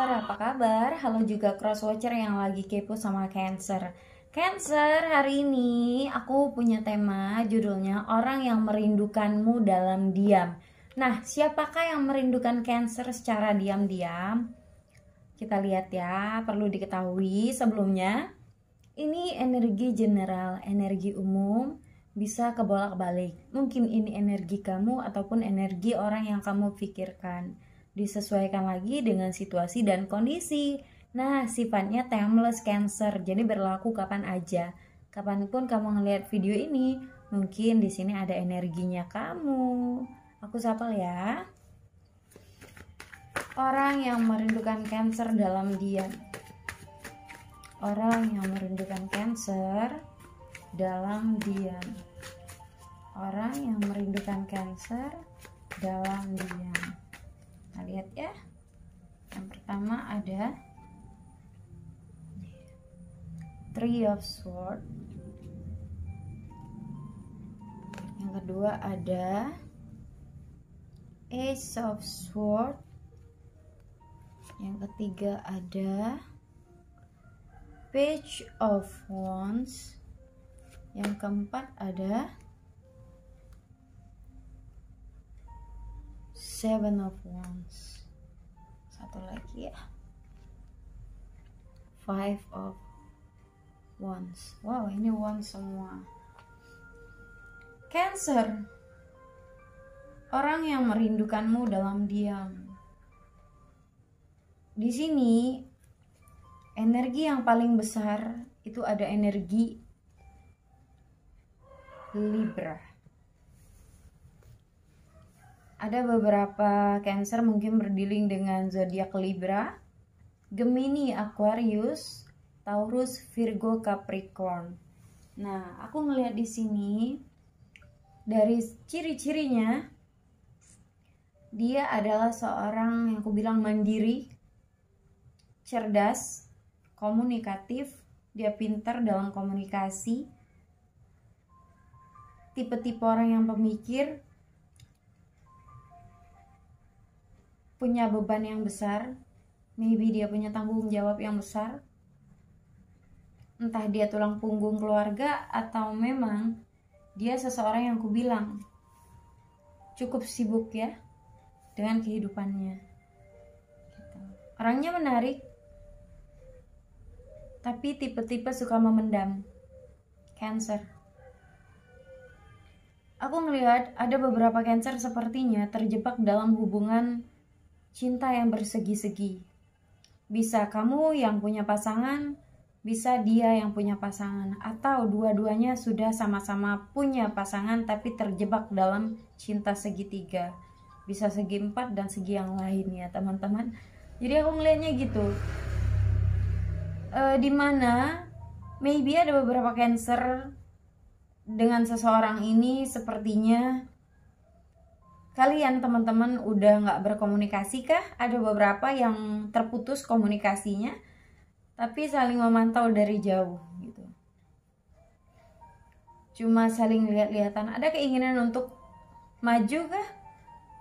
Cancer, apa kabar? Halo juga crosswatcher yang lagi kepo sama Cancer. Cancer, hari ini aku punya tema judulnya Orang yang Merindukanmu Dalam Diam. Nah, siapakah yang merindukan Cancer secara diam-diam? Kita lihat ya, perlu diketahui sebelumnya. Ini energi general, energi umum, bisa kebolak-balik. Mungkin ini energi kamu ataupun energi orang yang kamu pikirkan. Disesuaikan lagi dengan situasi dan kondisi. Nah, sifatnya timeless Cancer, jadi berlaku kapan aja. Kapanpun kamu ngelihat video ini, mungkin di sini ada energinya kamu. Aku sapa ya. Orang yang merindukan Cancer dalam diam. Orang yang merindukan Cancer dalam diam. Orang yang merindukan Cancer dalam diam. Nah, lihat ya. Yang pertama ada Three of Swords. Yang kedua ada Ace of Swords. Yang ketiga ada Page of Wands. Yang keempat ada Seven of Wands. Satu lagi ya, Five of Wands. Wow, ini Wands semua. Cancer, orang yang merindukanmu dalam diam. Di sini energi yang paling besar itu ada energi Libra. Ada beberapa Cancer mungkin berdealing dengan zodiak Libra, Gemini, Aquarius, Taurus, Virgo, Capricorn. Nah, aku ngelihat di sini dari ciri-cirinya dia adalah seorang yang aku bilang mandiri, cerdas, komunikatif, dia pintar dalam komunikasi, tipe-tipe orang yang pemikir, punya beban yang besar, maybe dia punya tanggung jawab yang besar, entah dia tulang punggung keluarga atau memang dia seseorang yang aku bilang cukup sibuk ya dengan kehidupannya. Orangnya menarik, tapi tipe-tipe suka memendam. Cancer. Aku ngelihat ada beberapa Cancer sepertinya terjebak dalam hubungan cinta yang bersegi-segi. Bisa kamu yang punya pasangan, bisa dia yang punya pasangan, atau dua-duanya sudah sama-sama punya pasangan tapi terjebak dalam cinta segitiga. Bisa segi 4 dan segi yang lain ya teman-teman. Jadi aku ngelihatnya gitu. Dimana maybe ada beberapa Cancer dengan seseorang ini sepertinya kalian teman-teman udah nggak berkomunikasi kah? Ada beberapa yang terputus komunikasinya tapi saling memantau dari jauh gitu, cuma saling lihat-lihatan. Ada keinginan untuk maju kah?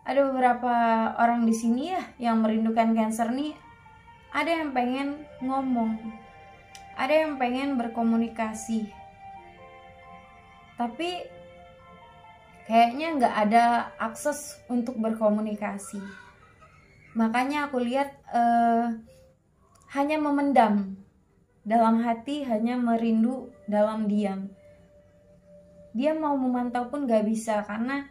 Ada beberapa orang di sini ya yang merindukan Cancer nih. Ada yang pengen ngomong, ada yang pengen berkomunikasi, tapi kayaknya nggak ada akses untuk berkomunikasi. Makanya aku lihat hanya memendam dalam hati, hanya merindu dalam diam. Dia mau memantau pun nggak bisa karena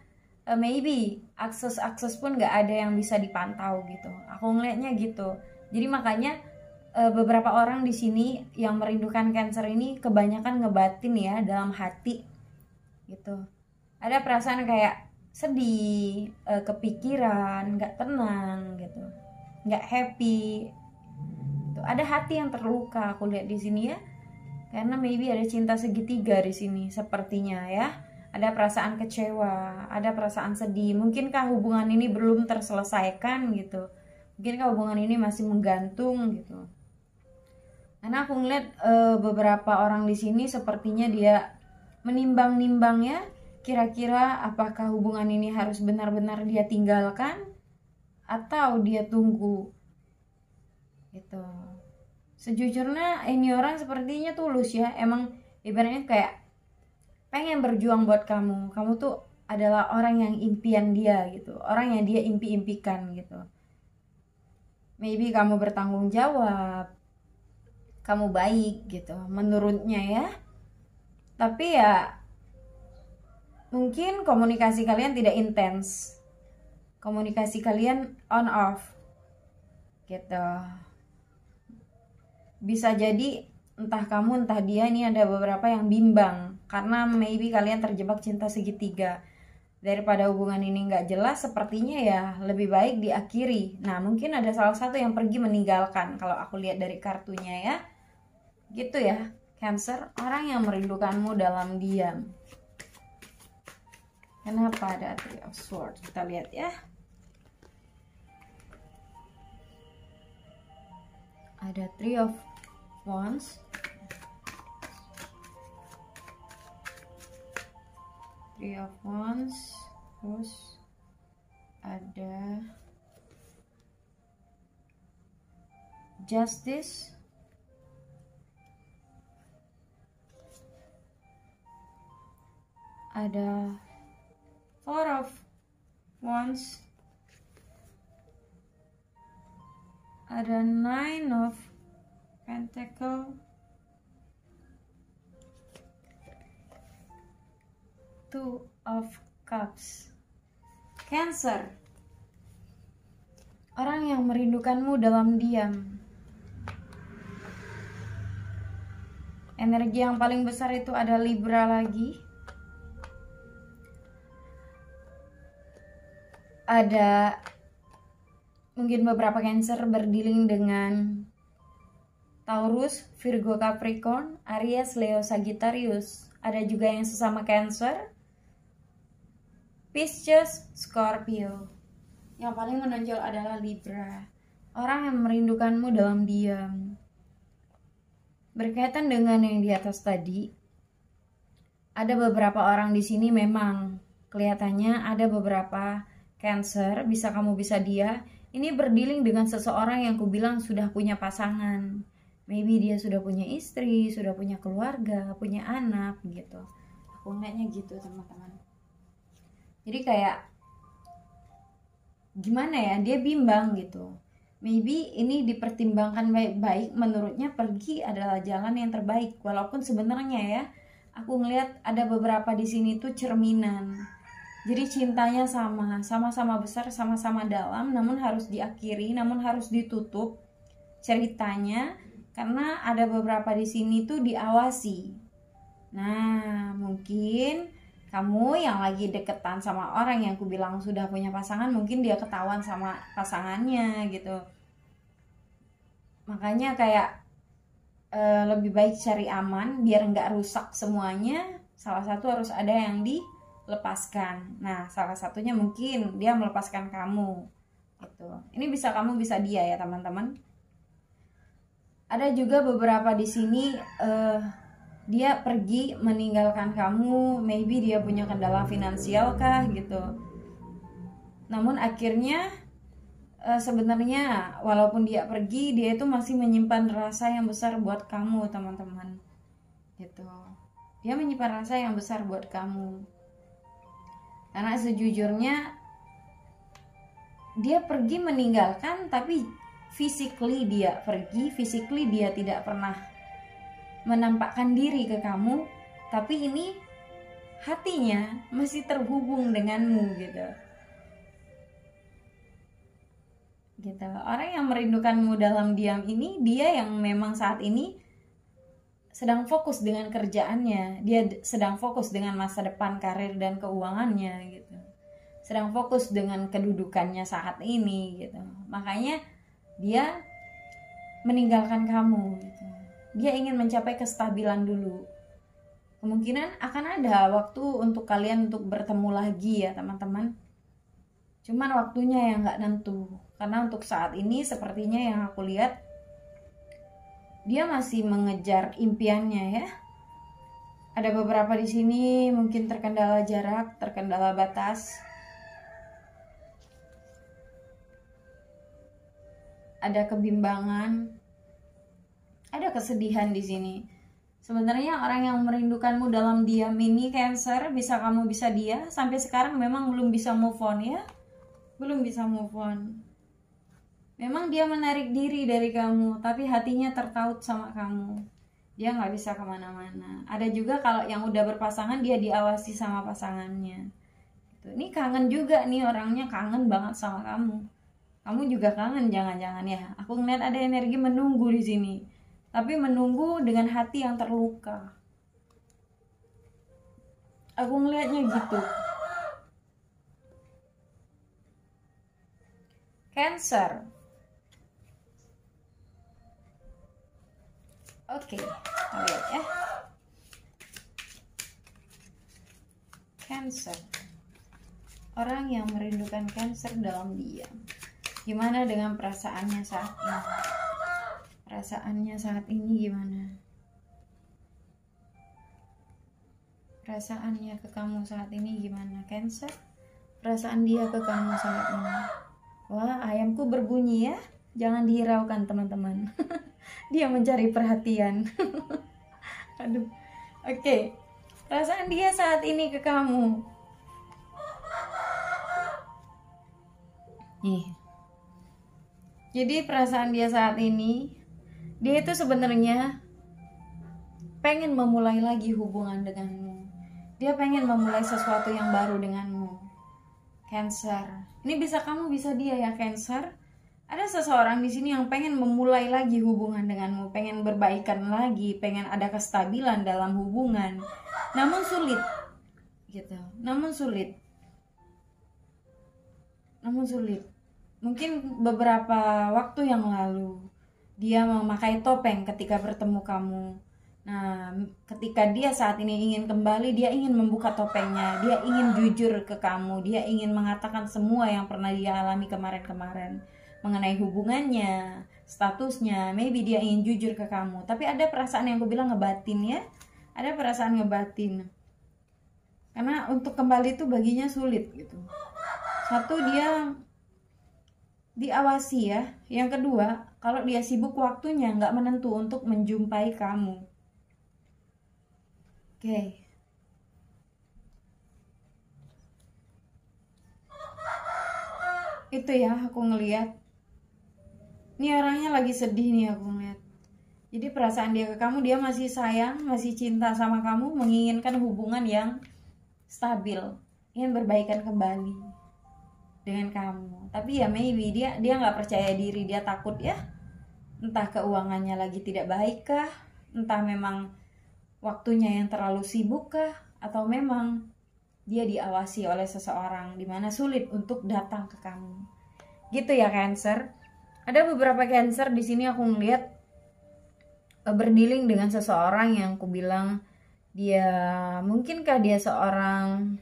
maybe akses pun nggak ada yang bisa dipantau gitu. Aku ngelihatnya gitu. Jadi makanya beberapa orang di sini yang merindukan Cancer ini kebanyakan ngebatin ya dalam hati gitu. Ada perasaan kayak sedih, kepikiran, nggak tenang gitu, nggak happy. Tuh, ada hati yang terluka aku lihat di sini ya, karena maybe ada cinta segitiga di sini sepertinya ya. Ada perasaan kecewa, ada perasaan sedih. Mungkinkah hubungan ini belum terselesaikan gitu? Mungkinkah hubungan ini masih menggantung gitu? Karena aku ngeliat beberapa orang di sini sepertinya dia menimbang-nimbang ya. Kira-kira apakah hubungan ini harus benar-benar dia tinggalkan atau dia tunggu gitu. Sejujurnya ini orang sepertinya tulus ya, emang ibaratnya kayak pengen berjuang buat kamu. Kamu tuh adalah orang yang impian dia gitu, orang yang dia impi-impikan gitu. Maybe kamu bertanggung jawab, kamu baik gitu menurutnya ya. Tapi ya mungkin komunikasi kalian tidak intens, komunikasi kalian on off gitu. Bisa jadi entah kamu entah dia ini ada beberapa yang bimbang karena maybe kalian terjebak cinta segitiga. Daripada hubungan ini nggak jelas, sepertinya ya lebih baik diakhiri. Nah mungkin ada salah satu yang pergi meninggalkan kalau aku lihat dari kartunya ya, gitu ya. Cancer, orang yang merindukanmu dalam diam. Kenapa ada Three of Swords? Kita lihat ya. Ada Three of Wands, Three of Wands, terus ada Justice, ada Four of Wands, ada Nine of Pentacle, Two of Cups. Cancer, orang yang merindukanmu dalam diam. Energi yang paling besar itu ada Libra lagi. Ada mungkin beberapa Cancer berdealing dengan Taurus, Virgo, Capricorn, Aries, Leo, Sagittarius. Ada juga yang sesama Cancer, Pisces, Scorpio. Yang paling menonjol adalah Libra, orang yang merindukanmu dalam diam. Berkaitan dengan yang di atas tadi, ada beberapa orang di sini memang kelihatannya ada beberapa Cancer, bisa kamu bisa dia, ini berdealing dengan seseorang yang kubilang sudah punya pasangan. Maybe dia sudah punya istri, sudah punya keluarga, punya anak gitu. Aku ngeliatnya gitu teman-teman. Jadi kayak gimana ya, dia bimbang gitu. Maybe ini dipertimbangkan baik-baik, menurutnya pergi adalah jalan yang terbaik. Walaupun sebenarnya ya, aku ngeliat ada beberapa di sini tuh cerminan. Jadi cintanya sama-sama besar, sama-sama dalam, namun harus diakhiri, namun harus ditutup ceritanya karena ada beberapa di sini tuh diawasi. Nah, mungkin kamu yang lagi deketan sama orang yang kubilang sudah punya pasangan, mungkin dia ketahuan sama pasangannya gitu. Makanya kayak lebih baik cari aman biar nggak rusak semuanya. Salah satu harus ada yang dilepaskan. Nah, salah satunya mungkin dia melepaskan kamu gitu. Ini bisa kamu bisa dia ya teman-teman. Ada juga beberapa di sini dia pergi meninggalkan kamu, maybe dia punya kendala finansial kah gitu. Namun akhirnya sebenarnya walaupun dia pergi, dia itu masih menyimpan rasa yang besar buat kamu teman-teman gitu. Dia menyimpan rasa yang besar buat kamu. Karena sejujurnya dia pergi meninggalkan, tapi physically dia pergi, physically dia tidak pernah menampakkan diri ke kamu, tapi ini hatinya masih terhubung denganmu gitu. Orang yang merindukanmu dalam diam ini, dia yang memang saat ini sedang fokus dengan kerjaannya, dia sedang fokus dengan masa depan, karir dan keuangannya gitu. Sedang fokus dengan kedudukannya saat ini gitu. Makanya dia meninggalkan kamu gitu. Dia ingin mencapai kestabilan dulu. Kemungkinan akan ada waktu untuk kalian untuk bertemu lagi ya teman-teman. Cuman waktunya yang nggak nentu. Karena untuk saat ini sepertinya yang aku lihat, dia masih mengejar impiannya ya. Ada beberapa di sini mungkin terkendala jarak, terkendala batas. ada kebimbangan, ada kesedihan di sini. Sebenarnya orang yang merindukanmu dalam diam ini Cancer, kamu bisa dia sampai sekarang memang belum bisa move on ya. Belum bisa move on. Memang dia menarik diri dari kamu, tapi hatinya tertaut sama kamu. Dia nggak bisa kemana-mana. Ada juga kalau yang udah berpasangan, dia diawasi sama pasangannya. Ini kangen juga nih, orangnya kangen banget sama kamu. Kamu juga kangen jangan-jangan ya. Aku ngeliat ada energi menunggu di sini. Tapi menunggu dengan hati yang terluka. Aku ngeliatnya gitu. Cancer. Oke, kita lihat ya. Cancer. Orang yang merindukan Cancer dalam diam. Gimana dengan perasaannya saat ini? Perasaannya saat ini gimana? Perasaannya ke kamu saat ini gimana, Cancer? Perasaan dia ke kamu saat ini. Wah, ayamku berbunyi ya. Jangan dihiraukan teman-teman. Dia mencari perhatian. Aduh. Oke. Perasaan dia saat ini ke kamu. Nih. Jadi perasaan dia saat ini, dia itu sebenarnya pengen memulai lagi hubungan denganmu. Dia pengen memulai sesuatu yang baru denganmu. Cancer. Ini bisa kamu, bisa dia ya, Cancer. Ada seseorang di sini yang pengen memulai lagi hubungan denganmu, pengen berbaikan lagi, pengen ada kestabilan dalam hubungan. Namun sulit. Gitu. Namun sulit. Mungkin beberapa waktu yang lalu dia memakai topeng ketika bertemu kamu. Nah, ketika dia saat ini ingin kembali, dia ingin membuka topengnya, dia ingin jujur ke kamu, dia ingin mengatakan semua yang pernah dia alami kemarin-kemarin mengenai hubungannya, statusnya. Maybe dia ingin jujur ke kamu, tapi ada perasaan yang aku bilang ngebatin ya. Ada perasaan ngebatin. Karena untuk kembali itu baginya sulit gitu. Satu, dia diawasi ya. Yang kedua, kalau dia sibuk waktunya nggak menentu untuk menjumpai kamu. Oke. Itu ya aku ngelihat. Ini orangnya lagi sedih nih aku ngeliat. Jadi perasaan dia ke kamu, dia masih sayang, masih cinta sama kamu, menginginkan hubungan yang stabil, ingin berbaikan kembali dengan kamu. Tapi ya maybe dia nggak percaya diri, dia takut ya. Entah keuangannya lagi tidak baik kah, entah memang waktunya yang terlalu sibuk kah, atau memang dia diawasi oleh seseorang dimana sulit untuk datang ke kamu. Gitu ya Cancer. Ada beberapa Cancer di sini aku ngeliat berdealing dengan seseorang yang aku bilang dia, mungkinkah dia seorang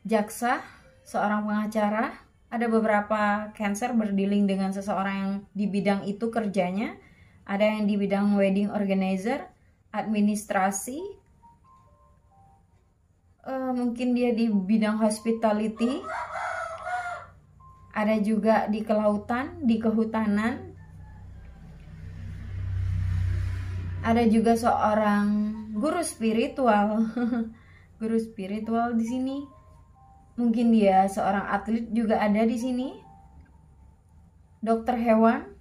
jaksa, seorang pengacara. Ada beberapa Cancer berdealing dengan seseorang yang di bidang itu kerjanya. Ada yang di bidang wedding organizer, administrasi, mungkin dia di bidang hospitality. Ada juga di kelautan, di kehutanan. Ada juga seorang guru spiritual. Guru spiritual di sini. Mungkin dia seorang atlet juga ada di sini. Dokter hewan.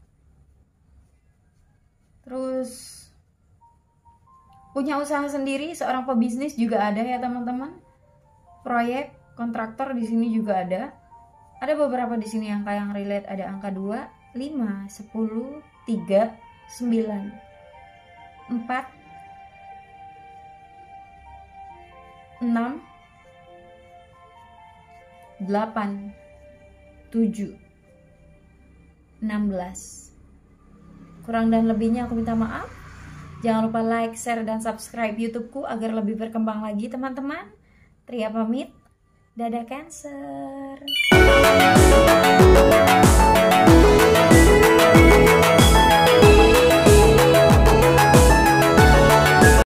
Terus punya usaha sendiri, seorang pebisnis juga ada ya teman-teman. Proyek, kontraktor di sini juga ada. Ada beberapa di sini angka yang relate, ada angka 2, 5, 10, 3, 9, 4, 6, 8, 7, 16. Kurang dan lebihnya aku minta maaf. Jangan lupa like, share, dan subscribe YouTubeku agar lebih berkembang lagi teman-teman. Tria pamit. Dadah Cancer.